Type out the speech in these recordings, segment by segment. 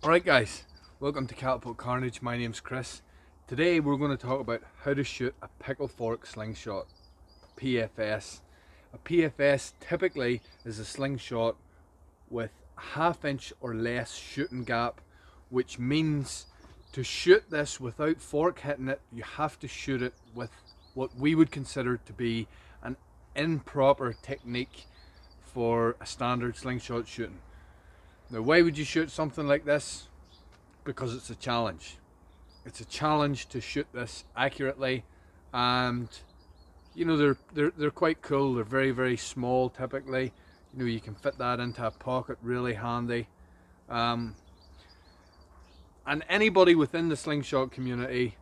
Alright guys, welcome to Catapult Carnage. My name's Chris. Today we're going to talk about how to shoot a pickle fork slingshot, PFS. A PFS typically is a slingshot with a ½ inch or less shooting gap, which means to shoot this without fork hitting it, you have to shoot it with what we would consider to be an improper technique for a standard slingshot shooting. Now, why would you shoot something like this? Because it's a challenge. It's a challenge to shoot this accurately, and you know they're quite cool. They're very small typically. You know, you can fit that into a pocket really handy. And anybody within the slingshot community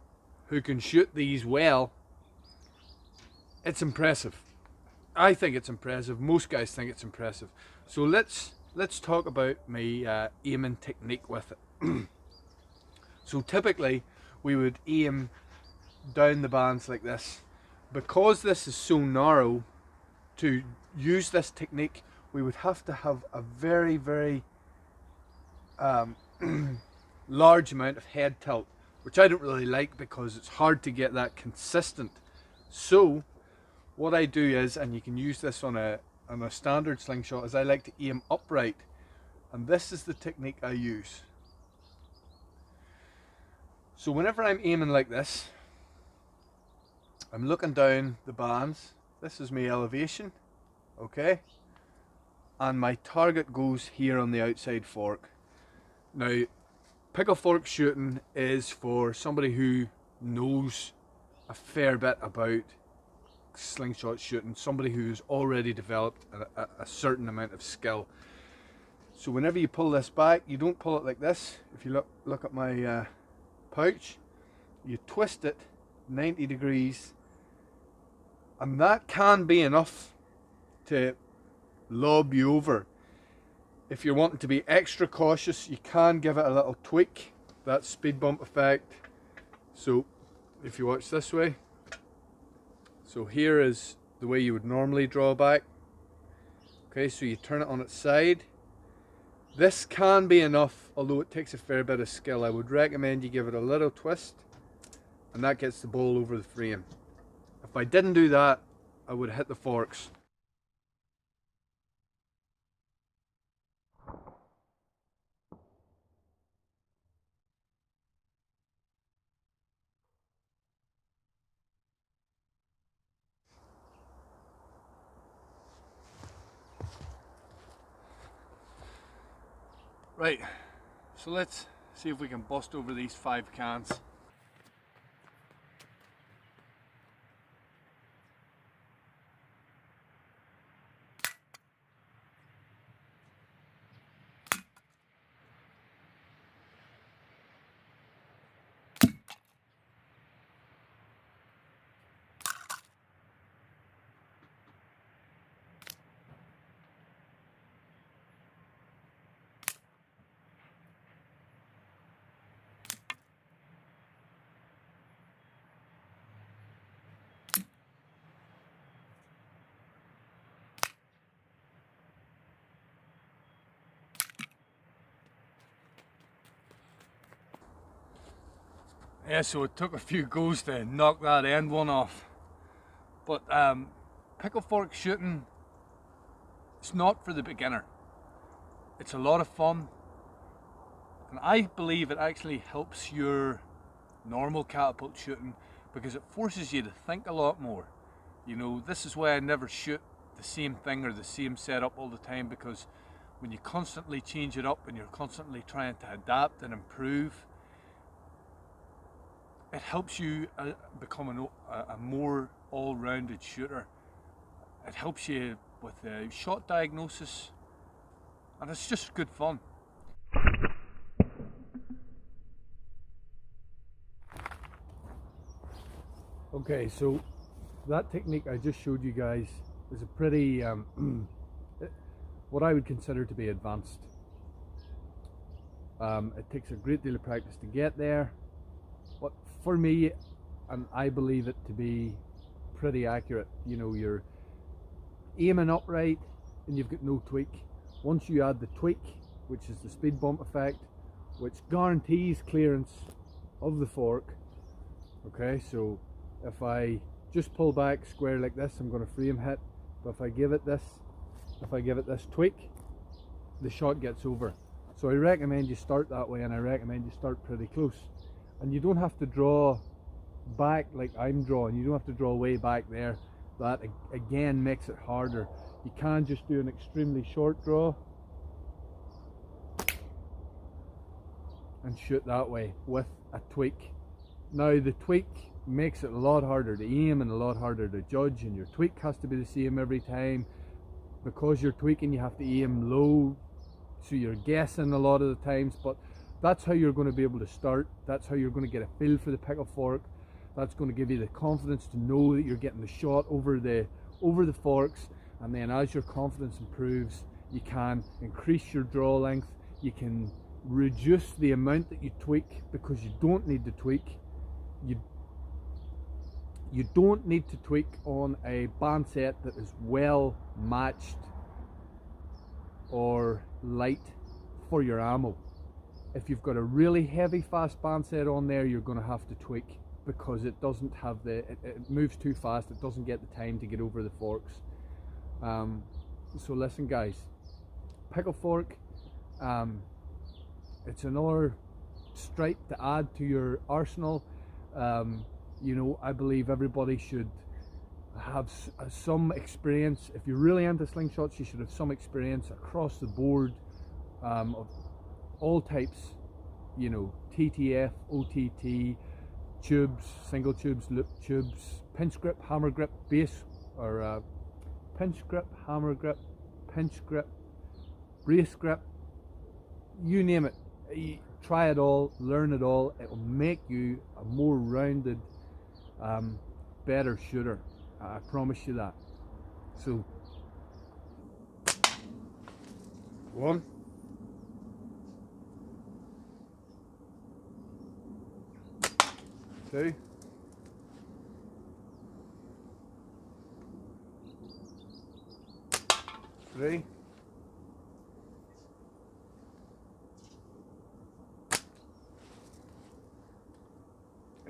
who can shoot these well, it's impressive. I think it's impressive. Most guys think it's impressive. So let's talk about my aiming technique with it. So typically we would aim down the bands like this. Because this is so narrow, to use this technique we would have to have a very large amount of head tilt, which I don't really like because it's hard to get that consistent. So what I do is, and you can use this on a standard slingshot, is I like to aim upright, and this is the technique I use. So whenever I'm aiming like this, I'm looking down the bands. This is my elevation, okay, and my target goes here on the outside fork. Now, pickle fork shooting is for somebody who knows a fair bit about slingshot shooting, somebody who's already developed a certain amount of skill. So whenever you pull this back, you don't pull it like this. If you look at my pouch, you twist it 90 degrees, and that can be enough to lob you over. If you're wanting to be extra cautious, you can give it a little tweak, that speed bump effect. So if you watch this way, so here is the way you would normally draw back. Okay, so you turn it on its side. This can be enough, although it takes a fair bit of skill. I would recommend you give it a little twist, and that gets the ball over the frame. If I didn't do that, I would hit the forks. Right, so let's see if we can bust over these 5 cans. Yeah, so it took a few goes to knock that end one off. But pickle fork shooting, it's not for the beginner. It's a lot of fun, and I believe it actually helps your normal catapult shooting because it forces you to think a lot more. You know, this is why I never shoot the same thing or the same setup all the time, because when you constantly change it up and you're constantly trying to adapt and improve, it helps you become a more all-rounded shooter. It helps you with shot diagnosis, and it's just good fun. Okay, so that technique I just showed you guys is a pretty, what I would consider to be advanced. It takes a great deal of practice to get there, but for me, and I believe it to be pretty accurate. You know, you're aiming upright and you've got no tweak. Once you add the tweak, which is the speed bump effect, which guarantees clearance of the fork. Okay, so if I just pull back square like this, I'm going to frame hit, but if I give it this tweak, the shot gets over. So I recommend you start that way, and I recommend you start pretty close, and you don't have to draw back like I'm drawing. You don't have to draw way back there. That again makes it harder. You can just do an extremely short draw and shoot that way with a tweak. Now the tweak makes it a lot harder to aim and a lot harder to judge, and your tweak has to be the same every time. Because you're tweaking, you have to aim low, so you're guessing a lot of the times, but that's how you're going to be able to start. That's how you're going to get a feel for the pickup fork. That's going to give you the confidence to know that you're getting the shot over the forks, and then as your confidence improves, you can increase your draw length. You can reduce the amount that you tweak, because you don't need to tweak. You don't need to tweak on a band set that is well matched or light for your ammo. If you've got a really heavy fast band set on there, you're going to have to tweak, because it doesn't have it moves too fast. It doesn't get the time to get over the forks. So listen guys, pickup fork, it's another stripe to add to your arsenal. You know, I believe everybody should have some experience. If you're really into slingshots, you should have some experience across the board, of all types. You know, TTF, OTT, tubes, single tubes, loop tubes, pinch grip, hammer grip, base, or pinch grip, hammer grip, pinch grip, brace grip, you name it. Try it all, learn it all. It will make you a more rounded, better shooter. I promise you that. So 1, 2, 3, 4.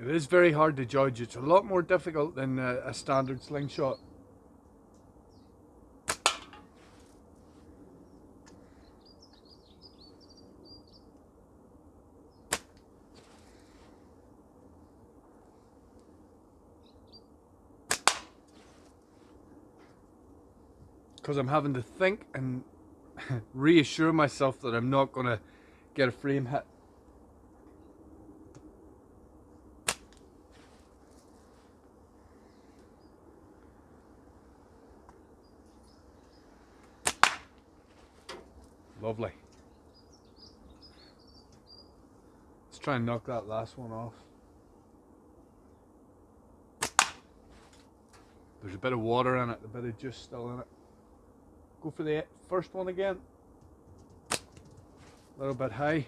It is very hard to judge. It's a lot more difficult than a standard slingshot. Because I'm having to think and reassure myself that I'm not going to get a frame hit. Lovely. Let's try and knock that last one off. There's a bit of water in it, a bit of juice still in it. Go for the first one again. A little bit high.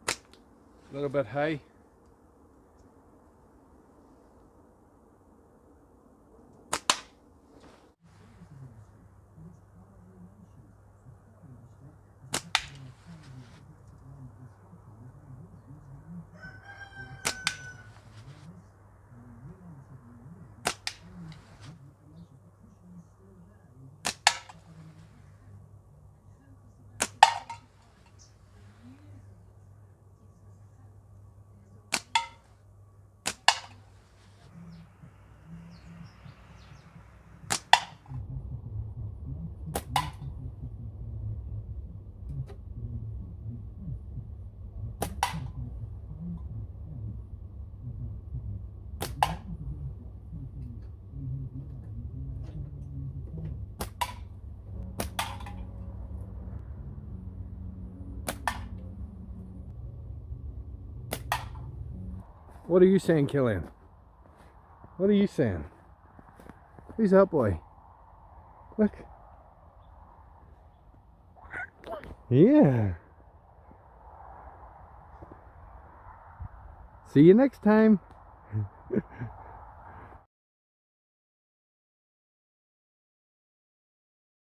A little bit high. What are you saying, Killian? What are you saying? Who's that boy? Look. Yeah. See you next time.